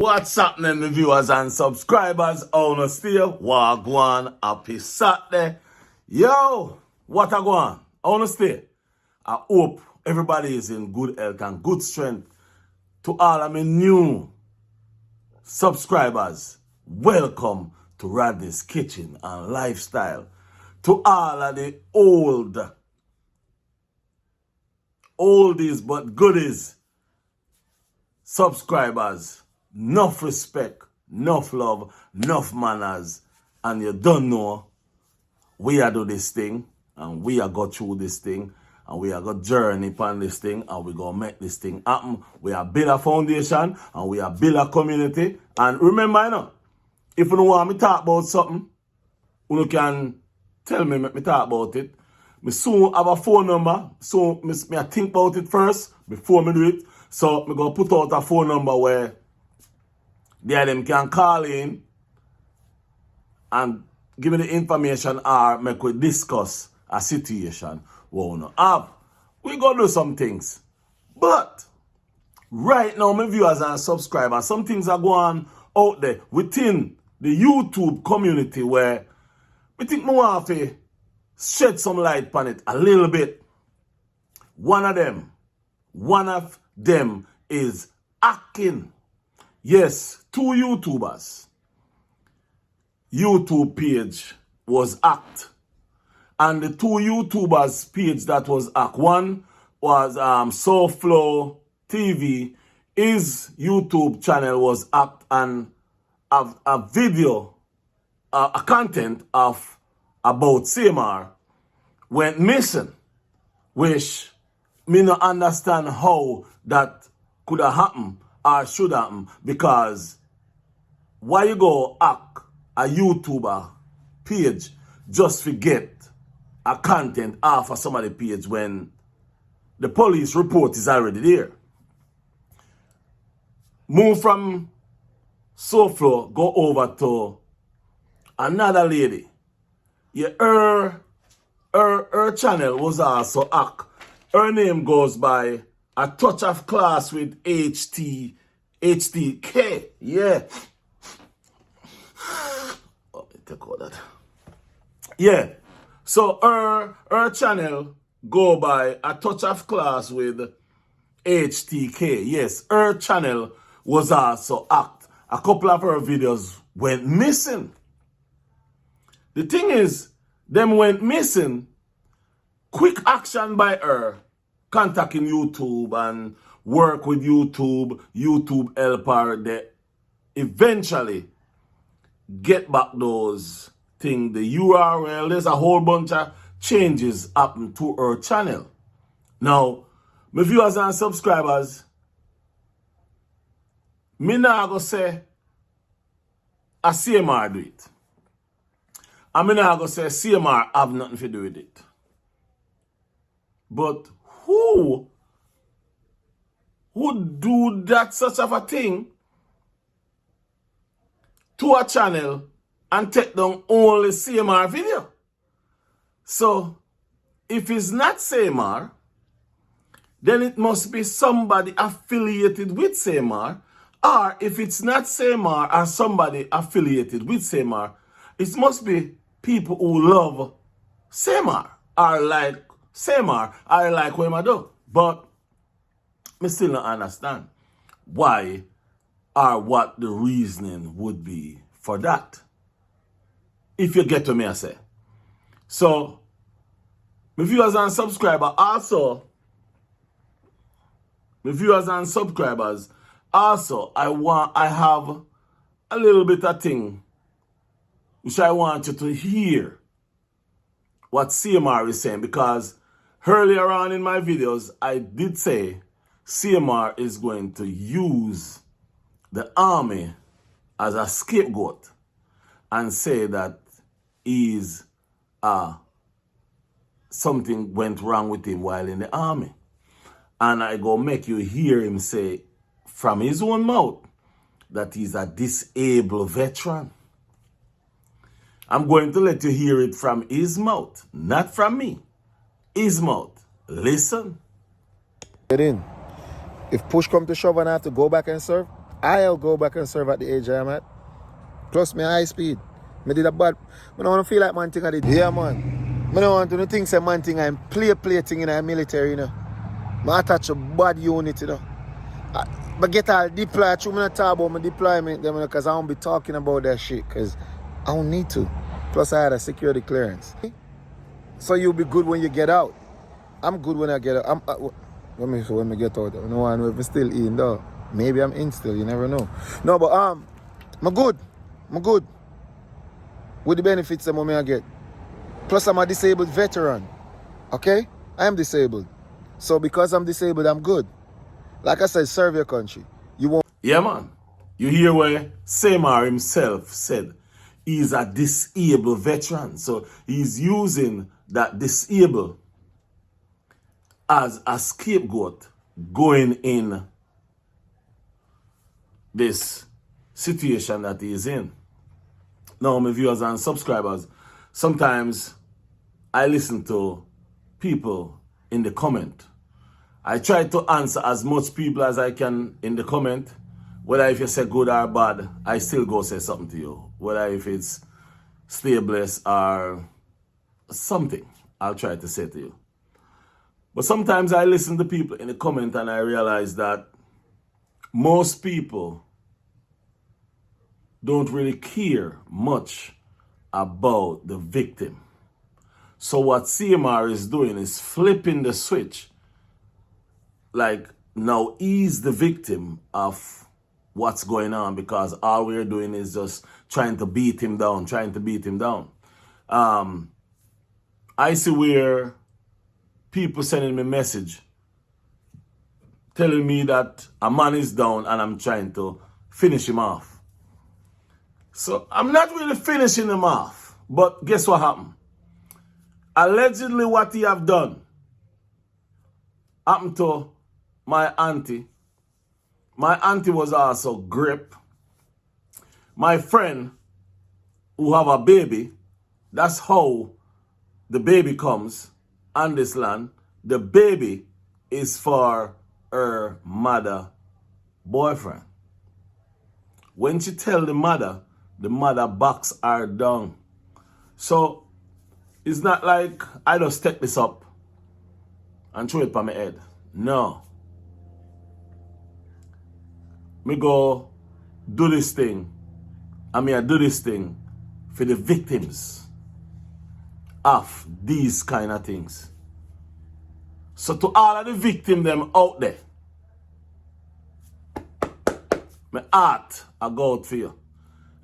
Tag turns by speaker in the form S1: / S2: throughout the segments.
S1: What's happening, the viewers and subscribers? On still, Wagwan, happy Saturday. Yo, what a go on? On stay. I hope everybody is in good health and good strength. To all of my new subscribers, welcome to Rodney's Kitchen and Lifestyle. To all of the oldies but goodies subscribers, enough respect, enough love, enough manners, and you don't know, we are do this thing, and we are go through this thing, and we are go journey upon this thing, and we go make this thing happen. We are build a foundation, and we are build a community. And remember, you know, if you don't want me talk about something, you can tell me, make me talk about it. Me soon have a phone number, so me I think about it first before me do it. So me go put out a phone number where them can call in and give me the information or make we discuss a situation we wanna have. We gonna do some things. But right now, my viewers and subscribers, some things are going out there within the YouTube community where we think we want to shed some light on it a little bit. One of them is hacking. Yes, two YouTubers. YouTube page was hacked. And the two YouTubers page that was hacked, one was SoFlo TV. His YouTube channel was hacked, and a video, a content of about CMR went missing, which me not understand how that could have happened or should happen, because why you go hack a YouTuber page just forget a content off of somebody's page when the police report is already there? Move from SoFlo, go over to another lady. Yeah, her channel was also hacked. Her name goes by A Touch of Class with HTK. Yeah. Let me take all that. Yeah. So her channel go by A Touch of Class with HTK. Yes, her channel was also hacked. A couple of her videos went missing. The thing is, them went missing. Quick action by her, contacting YouTube and work with YouTube help her. They eventually get back those things, the URL. There's a whole bunch of changes happen to her channel. Now, my viewers and subscribers, me not go say a CMR do it. I mean, I go say CMR have nothing to do with it. But who would do that such of a thing to a channel and take down only CMR video? So, if it's not CMR, then it must be somebody affiliated with CMR. Or if it's not CMR or somebody affiliated with CMR, it must be people who love CMR or like CMR or like what I do. But I still don't understand why or what the reasoning would be for that. If you get to me, I say. So, my viewers and subscribers also, I have a little bit of thing which I want you to hear what CMR is saying, because earlier on in my videos, I did say CMR is going to use the army as a scapegoat and say that something went wrong with him while in the army. And I go make you hear him say from his own mouth that he's a disabled veteran. I'm going to let you hear it from his mouth, not from me. His mouth. Listen.
S2: Get in. If push come to shove and I have to go back and serve, I'll go back and serve at the age I'm at. Plus me high speed. Me did a bad. I don't want to feel like man thing I did. Yeah, man. I don't want to think say man thing I'm play thing in the military, you know. I attach a bad unit, you know. But get all deploy. I'm not talk about my deployment because I won't be talking about that shit because I don't need to. Plus I had a security clearance. So you'll be good when you get out. I'm good when I get out. When me get out. I know if I'm still in though. Maybe I'm in still, you never know. No, but I'm good. I'm good. With the benefits that I get. Plus I'm a disabled veteran. Okay? I am disabled. So because I'm disabled, I'm good. Like I said, serve your country. You won't.
S1: Yeah, man. You hear where Samar himself said he's a disabled veteran. So he's using that disabled as a scapegoat going in this situation that he's in. Now, my viewers and subscribers, sometimes I listen to people in the comment. I try to answer as much people as I can in the comment. Whether if you say good or bad, I still go say something to you. Whether if it's stay blessed or something, I'll try to say to you. But sometimes I listen to people in the comment and I realize that most people don't really care much about the victim. So what CMR is doing is flipping the switch. Like, now he's the victim of what's going on because all we're doing is just trying to beat him down. I see where people sending me message telling me that a man is down and I'm trying to finish him off. So I'm not really finishing him off. But guess what happened? Allegedly what he have done happened to my auntie. My auntie was also grip. My friend who have a baby, that's how the baby comes on this land. The baby is for her mother boyfriend. When she tell the mother backs her down. So it's not like I just take this up and throw it on my head. No. Me go do this thing. I do this thing for the victims of these kind of things. So to all of the victims them out there, my heart I go out for you.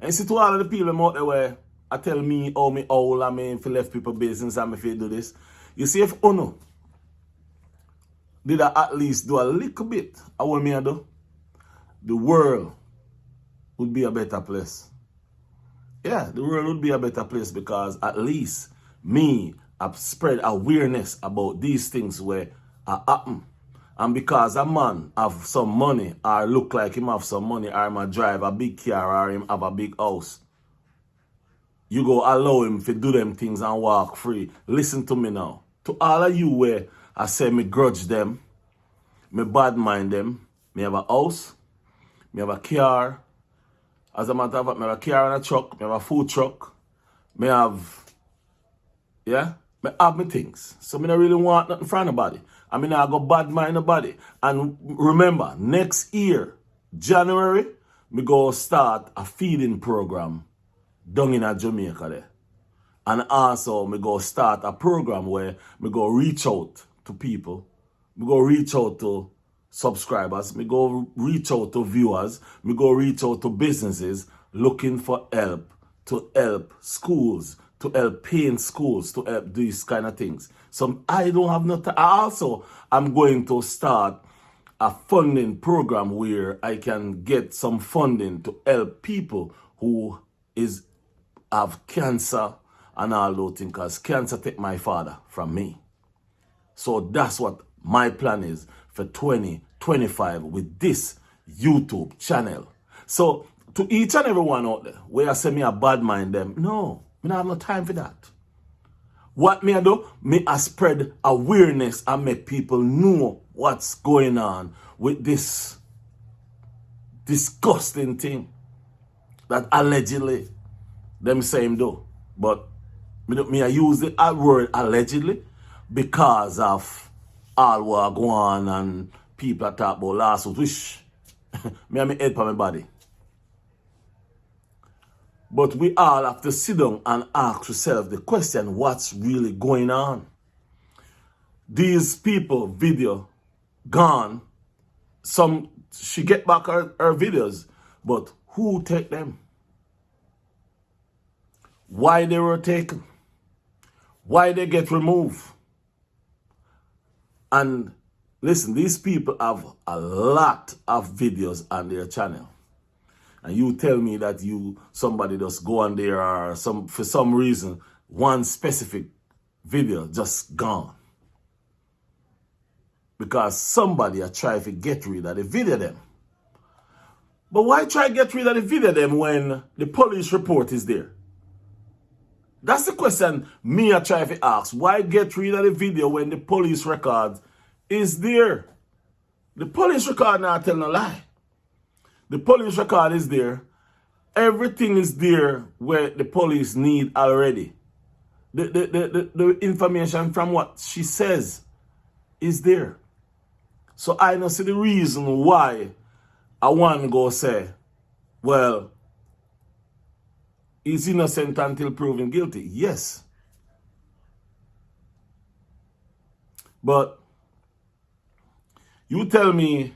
S1: And see to all of the people them out there where I tell me how me owl and me if left people business and me if do this. You see if Uno did I at least do a little bit of what me I do, the world would be a better place. Yeah, the world would be a better place because at least me have spread awareness about these things where happen. And because a man have some money or look like him have some money or him a drive a big car or him have a big house, you go allow him to do them things and walk free. Listen to me now. To all of you where I say me grudge them, me bad mind them, me have a house, me have a car. As a matter of fact, me have a car and a truck, me have a food truck, me have, yeah, me have me things. So me don't really want nothing from nobody. I mean, I go bad mind nobody. And remember, next year, January, me go start a feeding program down in Jamaica there. And also, me go start a program where me go reach out to people. Me go reach out to subscribers. Me go reach out to viewers. Me go reach out to businesses looking for help to help schools, to help paying schools, to help these kind of things. So I don't have no time. Also, I'm going to start a funding program where I can get some funding to help people who have cancer and all those things, because cancer take my father from me. So that's what my plan is for 2025 with this YouTube channel. So to each and every one out there, where I say me a bad mind them, no, me not have no time for that. What me I do? Me I spread awareness and make people know what's going on with this disgusting thing that allegedly them say him do. But I use the word allegedly because of all what go on and people talk about lawsuits, which me have my head for my body. But we all have to sit down and ask ourselves the question, what's really going on? These people, video, gone. She get back her videos, but who take them? Why they were taken? Why they get removed? And listen, these people have a lot of videos on their channel. And you tell me that somebody just go on there or for some reason, one specific video just gone. Because somebody are trying to get rid of the video them. But why try to get rid of the video them when the police report is there? That's the question me are trying to ask. Why get rid of the video when the police record is there? The police record not tell no lie. The police record is there. Everything is there where the police need already. The information from what she says is there. So I don't see the reason why I want to go say, well, he's innocent until proven guilty. Yes. But you tell me,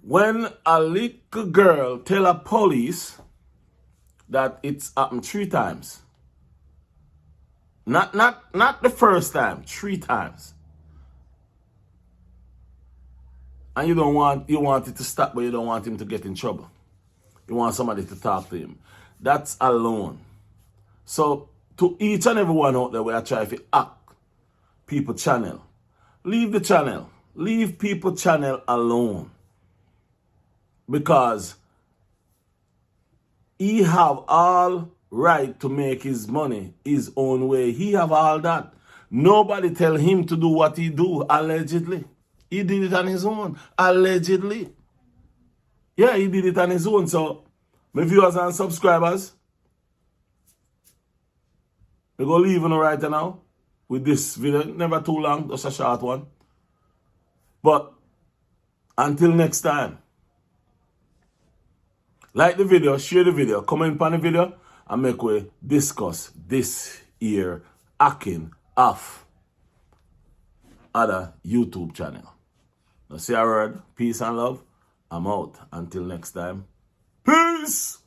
S1: when a little girl tell a police that it's happened 3 times, not the first time, 3 times, and you want it to stop, but you don't want him to get in trouble. You want somebody to talk to him. That's alone. So to each and every one out there where I try to hack people channel, leave the channel. Leave people channel alone. Because he have all right to make his money his own way. He have all that. Nobody tell him to do what he do, allegedly. He did it on his own, allegedly. Yeah, he did it on his own. So, my viewers and subscribers, we're going to leave you right now with this video. Never too long, just a short one. But until next time, like the video, share the video, comment on the video, and make we discuss this here hacking off other YouTube channel. Now say a word, peace and love. I'm out. Until next time. Peace!